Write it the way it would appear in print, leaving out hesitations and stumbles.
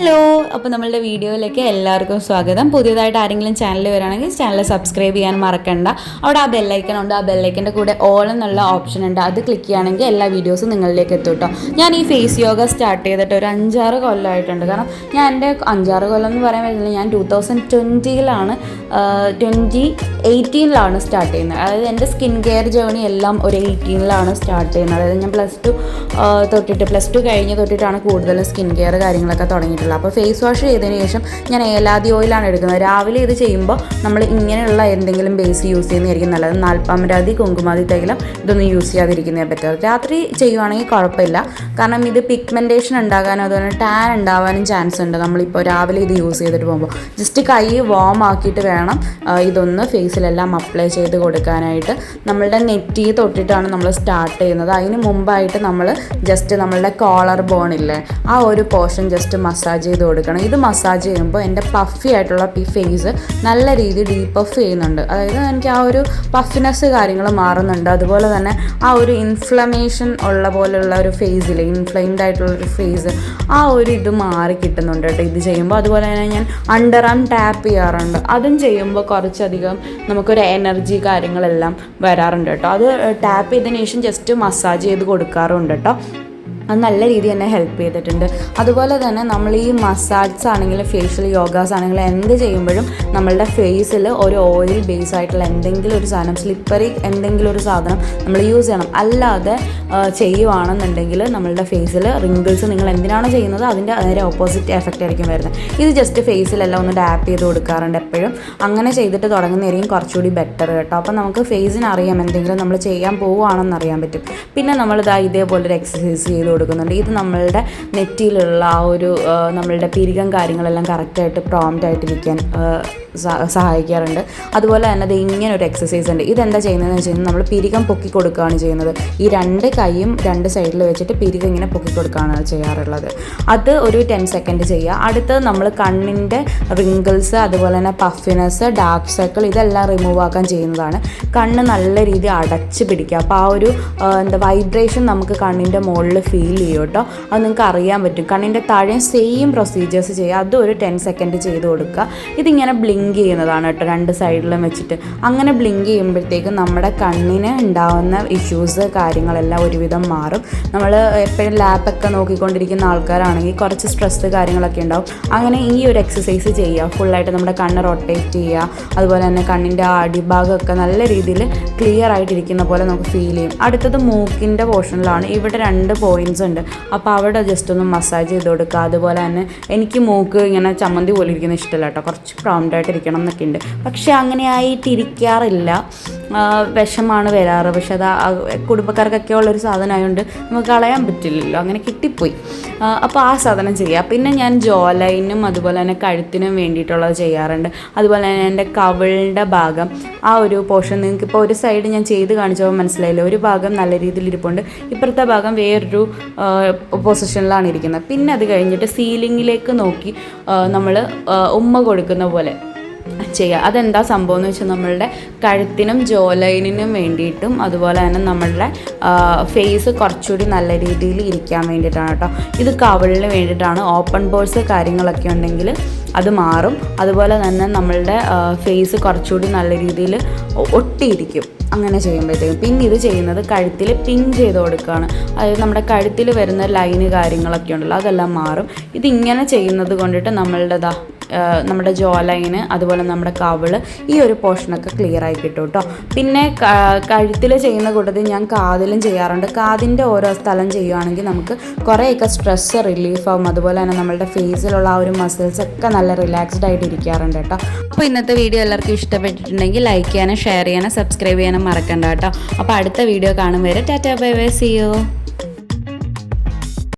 Hello, അപ്പോൾ നമ്മളുടെ വീഡിയോയിലേക്ക് എല്ലാവർക്കും സ്വാഗതം. പുതിയതായിട്ട് ആരെങ്കിലും ചാനൽ വരികയാണെങ്കിൽ ചാനൽ സബ്സ്ക്രൈബ് ചെയ്യാൻ മറക്കണ്ട. അവിടെ ആ ബെല്ലൈക്കൺ ഉണ്ട്, ആ ബെല്ലൈക്കൻ്റെ കൂടെ ഓൾ എന്നുള്ള ഓപ്ഷൻ ഉണ്ട്. അത് ക്ലിക്ക് ചെയ്യുകയാണെങ്കിൽ എല്ലാ വീഡിയോസും നിങ്ങളിലേക്ക് എത്തും കേട്ടോ. ഞാൻ ഈ ഫേസ് യോഗ സ്റ്റാർട്ട് ചെയ്തിട്ട് ഒരു 5-6 കൊല്ലമായിട്ടുണ്ട്. കാരണം ഞാൻ എൻ്റെ 5-6 കൊല്ലം എന്ന് പറയാൻ പറ്റില്ല, ഞാൻ 2018 സ്റ്റാർട്ട് ചെയ്യുന്നത്. അതായത് എൻ്റെ സ്കിൻ കെയർ ജേർണി എല്ലാം ഒരു 18 സ്റ്റാർട്ട് ചെയ്യുന്നത്. അതായത് ഞാൻ പ്ലസ് ടു കഴിഞ്ഞ് തൊട്ടിട്ടാണ് കൂടുതലും സ്കിൻ കെയർ കാര്യങ്ങളൊക്കെ തുടങ്ങിയിട്ടുള്ളത്. അപ്പോൾ ഫേസ് വാഷ് ചെയ്തതിന് ശേഷം ഞാൻ ഏലാദി ഓയിലാണ് എടുക്കുന്നത്. രാവിലെ ഇത് ചെയ്യുമ്പോൾ നമ്മൾ ഇങ്ങനെയുള്ള എന്തെങ്കിലും ബേസ് യൂസ് ചെയ്യുന്നതായിരിക്കും നല്ലത്. നാൽപ്പാമരാതി, കുങ്കുമാതി തൈലം ഇതൊന്നും യൂസ് ചെയ്യാതിരിക്കുന്നേ പറ്റും. രാത്രി ചെയ്യുവാണെങ്കിൽ കുഴപ്പമില്ല, കാരണം ഇത് പിഗ്മെൻറ്റേഷൻ ഉണ്ടാകാനും അതുപോലെ ടാൻ ഉണ്ടാവാനും ചാൻസ് ഉണ്ട്. നമ്മളിപ്പോൾ രാവിലെ ഇത് യൂസ് ചെയ്തിട്ട് പോകുമ്പോൾ ജസ്റ്റ് കൈ വാം ആക്കിയിട്ട് വേണം ഇതൊന്ന് ഫേസിലെല്ലാം അപ്ലൈ ചെയ്ത് കൊടുക്കാനായിട്ട്. നമ്മളുടെ നെറ്റി തൊട്ടിട്ടാണ് നമ്മൾ സ്റ്റാർട്ട് ചെയ്യുന്നത്. അതിന് മുമ്പായിട്ട് നമ്മൾ ജസ്റ്റ് നമ്മളുടെ കോളർ ബോണില്ലേ, ആ ഒരു പോർഷൻ ജസ്റ്റ് മസാജ് ചെയ്ത് കൊടുക്കണം. ഇത് മസാജ് ചെയ്യുമ്പോൾ എൻ്റെ പഫി ആയിട്ടുള്ള ഫേസ് നല്ല രീതിയിൽ ഡീപഫ് ചെയ്യുന്നുണ്ട്. അതായത് എനിക്ക് ആ ഒരു പഫിനെസ് കാര്യങ്ങൾ മാറുന്നുണ്ട്. അതുപോലെ തന്നെ ആ ഒരു ഇൻഫ്ലമേഷൻ ഉള്ള പോലെയുള്ള ഒരു ഫേസിൽ, ഇൻഫ്ലെയിംഡ് ആയിട്ടുള്ളൊരു ഫേസ്, ആ ഒരു ഇത് മാറി കിട്ടുന്നുണ്ട് കേട്ടോ ഇത് ചെയ്യുമ്പോൾ. അതുപോലെ തന്നെ ഞാൻ അണ്ടർ ആം ടാപ്പ് ചെയ്യാറുണ്ട്. അതും ചെയ്യുമ്പോൾ കുറച്ചധികം നമുക്കൊരു എനർജി കാര്യങ്ങളെല്ലാം വരാറുണ്ട് കേട്ടോ. അത് ടാപ്പ് ചെയ്തതിന് ശേഷം ജസ്റ്റ് മസാജ് ചെയ്ത് കൊടുക്കാറുണ്ട് കേട്ടോ. അത് നല്ല രീതിയിൽ എന്നെ ഹെൽപ്പ് ചെയ്തിട്ടുണ്ട്. അതുപോലെ തന്നെ നമ്മൾ ഈ മസാജ് ആണെങ്കിലും ഫേഷ്യൽ യോഗാസ് ആണെങ്കിലും എന്ത് ചെയ്യുമ്പോഴും നമ്മളുടെ ഫേസിൽ ഒരു ഓയിൽ ബേസ് ആയിട്ടുള്ള എന്തെങ്കിലും ഒരു സാധനം, സ്ലിപ്പറി എന്തെങ്കിലും ഒരു സാധനം നമ്മൾ യൂസ് ചെയ്യണം. അല്ലാതെ ചെയ്യുവാണെന്നുണ്ടെങ്കിൽ നമ്മളുടെ ഫേസിൽ റിങ്കിൾസ്, നിങ്ങൾ എന്തിനാണോ ചെയ്യുന്നത് അതിൻ്റെ നേരെ ഓപ്പോസിറ്റ് എഫക്റ്റ് ആയിരിക്കും വരുന്നത്. ഇത് ജസ്റ്റ് ഫേസിലെല്ലാം ഒന്ന് ടാപ്പ് ചെയ്ത് കൊടുക്കാറുണ്ട് എപ്പോഴും. അങ്ങനെ ചെയ്തിട്ട് തുടങ്ങുന്നതായിരിക്കും കുറച്ചുകൂടി ബെറ്റർ കേട്ടോ. അപ്പോൾ നമുക്ക് ഫേസിന് അറിയാം എന്തെങ്കിലും നമ്മൾ ചെയ്യാൻ പോവുകയാണെന്ന് അറിയാൻ പറ്റും. പിന്നെ നമ്മളിതാ ഇതേപോലൊരു എക്സസൈസ് ചെയ്ത് കൊടുക്കുന്നുണ്ട്. ഇത് നമ്മളുടെ നെറ്റിയിലുള്ള ആ ഒരു നമ്മളുടെ പിരികം കാര്യങ്ങളെല്ലാം കറക്റ്റായിട്ട് പ്രോംപ്റ്റ് ആയിട്ടിരിക്കാൻ സഹായിക്കാറുണ്ട്. അതുപോലെ തന്നെ അത് ഇങ്ങനെ ഒരു എക്സസൈസ് ഉണ്ട്. ഇതെന്താ ചെയ്യുന്നതെന്ന് വെച്ച് കഴിഞ്ഞാൽ നമ്മൾ പിരികം പൊക്കി കൊടുക്കുകയാണ് ചെയ്യുന്നത്. ഈ 2 കൈയും 2 സൈഡിൽ വെച്ചിട്ട് പിരികം ഇങ്ങനെ പൊക്കി കൊടുക്കുകയാണ് ചെയ്യാറുള്ളത്. അത് ഒരു 10 സെക്കൻഡ് ചെയ്യുക. അടുത്തത് നമ്മൾ കണ്ണിൻ്റെ റിങ്കിൾസ്, അതുപോലെ തന്നെ പഫിനെസ്, ഡാർക്ക് സർക്കിൾ ഇതെല്ലാം റിമൂവ് ആക്കാൻ ചെയ്യുന്നതാണ്. കണ്ണ് നല്ല രീതിയിൽ അടച്ച് പിടിക്കുക. അപ്പോൾ ആ ഒരു വൈബ്രേഷൻ നമുക്ക് കണ്ണിൻ്റെ മുകളിൽ ഫീൽ ചെയ്യും കേട്ടോ. അത് നിങ്ങൾക്ക് അറിയാൻ പറ്റും. കണ്ണിൻ്റെ താഴെ സെയിം പ്രൊസീജിയേഴ്സ് ചെയ്യുക. അതും ഒരു 10 സെക്കൻഡ് ചെയ്ത് കൊടുക്കുക. ഇതിങ്ങനെ ബ്ലിങ്ക് ചെയ്യുന്നതാണ് കേട്ടോ, 2 സൈഡിലും വെച്ചിട്ട്. അങ്ങനെ ബ്ലിങ്ക് ചെയ്യുമ്പോഴത്തേക്കും നമ്മുടെ കണ്ണിന് ഉണ്ടാകുന്ന ഇഷ്യൂസ് കാര്യങ്ങളെല്ലാം ഒരുവിധം മാറും. നമ്മൾ എപ്പോഴും ലാപ്പൊക്കെ നോക്കിക്കൊണ്ടിരിക്കുന്ന ആൾക്കാരാണെങ്കിൽ കുറച്ച് സ്ട്രെസ്സ് കാര്യങ്ങളൊക്കെ ഉണ്ടാവും. അങ്ങനെ ഈ ഒരു എക്സസൈസ് ചെയ്യുക. ഫുള്ളായിട്ട് നമ്മുടെ കണ്ണ് റൊട്ടേറ്റ് ചെയ്യുക. അതുപോലെ തന്നെ കണ്ണിൻ്റെ അടിഭാഗമൊക്കെ നല്ല രീതിയിൽ ക്ലിയർ ആയിട്ടിരിക്കുന്ന പോലെ നമുക്ക് ഫീൽ ചെയ്യും. അടുത്തത് മൂക്കിൻ്റെ പോർഷനിലാണ്. ഇവിടെ 2 പോയിൻറ്റ്സ് ഉണ്ട്. അപ്പോൾ അവിടെ ജസ്റ്റ് ഒന്ന് മസാജ് ചെയ്ത് കൊടുക്കുക. അതുപോലെ തന്നെ എനിക്ക് മൂക്ക് ഇങ്ങനെ ചമ്മന്തി പോലെ ഇരിക്കുന്ന ഇഷ്ടമല്ല കേട്ടോ, കുറച്ച് പ്രൗണ്ടായിട്ട് ഇരിക്കണം എന്നൊക്കെ ഉണ്ട്. പക്ഷേ അങ്ങനെ ആയിട്ടിരിക്കാറില്ല. വിഷമാണ് വരാറ്. പക്ഷെ അത് കുടുംബക്കാർക്കൊക്കെ ഉള്ളൊരു സാധനമായതുകൊണ്ട് നമുക്ക് കളയാൻ പറ്റില്ലല്ലോ, അങ്ങനെ കിട്ടിപ്പോയി. അപ്പോൾ ആ സാധനം ചെയ്യുക. പിന്നെ ഞാൻ ജോലൈനും അതുപോലെ തന്നെ കഴുത്തിനും വേണ്ടിയിട്ടുള്ളത് ചെയ്യാറുണ്ട്. അതുപോലെ തന്നെ എൻ്റെ കവിളിൻ്റെ ഭാഗം, ആ ഒരു പോർഷൻ നിങ്ങൾക്കിപ്പോൾ ഒരു സൈഡ് ഞാൻ ചെയ്ത് കാണിച്ചപ്പോൾ മനസ്സിലായില്ല. ഒരു ഭാഗം നല്ല രീതിയിൽ ഇരിപ്പുണ്ട്, ഇപ്പുറത്തെ ഭാഗം വേറൊരു പൊസിഷനിലാണ് ഇരിക്കുന്നത്. പിന്നെ അത് കഴിഞ്ഞിട്ട് സീലിങ്ങിലേക്ക് നോക്കി നമ്മൾ ഉമ്മ കൊടുക്കുന്ന പോലെ ചെയ്യുക. അതെന്താ സംഭവം എന്ന് വെച്ചാൽ നമ്മളുടെ കഴുത്തിനും ജോലൈനിനും വേണ്ടിയിട്ടും അതുപോലെ തന്നെ നമ്മളുടെ ഫേസ് കുറച്ചുകൂടി നല്ല രീതിയിൽ ഇരിക്കാൻ വേണ്ടിയിട്ടാണ് കേട്ടോ. ഇത് കവിളിന് വേണ്ടിയിട്ടാണ്. ഓപ്പൺ പോർസ് കാര്യങ്ങളൊക്കെ ഉണ്ടെങ്കിൽ അത് മാറും. അതുപോലെ തന്നെ നമ്മളുടെ ഫേസ് കുറച്ചുകൂടി നല്ല രീതിയിൽ ഒട്ടിയിരിക്കും അങ്ങനെ ചെയ്യുമ്പോഴത്തേക്കും. പിന്നെ ഇത് ചെയ്യുന്നത് കഴുത്തിൽ പിൻ ചെയ്ത് കൊടുക്കുകയാണ്. അതായത് നമ്മുടെ കഴുത്തിൽ വരുന്ന ലൈന് കാര്യങ്ങളൊക്കെ ഉണ്ടല്ലോ, അതെല്ലാം മാറും. ഇതിങ്ങനെ ചെയ്യുന്നത് കൊണ്ടിട്ട് നമ്മുടെ ജോ ലൈന് അതുപോലെ നമ്മുടെ കവിള് ഈ ഒരു പോർഷനൊക്കെ ക്ലിയർ ആയി കിട്ടും കേട്ടോ. പിന്നെ കഴുത്തിൽ ചെയ്യുന്ന കൂട്ടത്തിൽ ഞാൻ കാതിലും ചെയ്യാറുണ്ട്. കാതിൻ്റെ ഓരോ സ്ഥലം ചെയ്യുകയാണെങ്കിൽ നമുക്ക് കുറേയൊക്കെ സ്ട്രെസ്സ് റിലീഫ് ആവും. അതുപോലെ തന്നെ നമ്മളുടെ ഫേസിലുള്ള ആ ഒരു മസിൽസ് ഒക്കെ നല്ല റിലാക്സ്ഡ് ആയിട്ട് ഇരിക്കാറുണ്ട് കേട്ടോ. അപ്പോൾ ഇന്നത്തെ വീഡിയോ എല്ലാവർക്കും ഇഷ്ടപ്പെട്ടിട്ടുണ്ടെങ്കിൽ ലൈക്ക് ചെയ്യാനും ഷെയർ ചെയ്യാനും സബ്സ്ക്രൈബ് ചെയ്യാനും മറക്കണ്ട കേട്ടോ. അപ്പോൾ അടുത്ത വീഡിയോ കാണും വരെ tata bye bye, see U.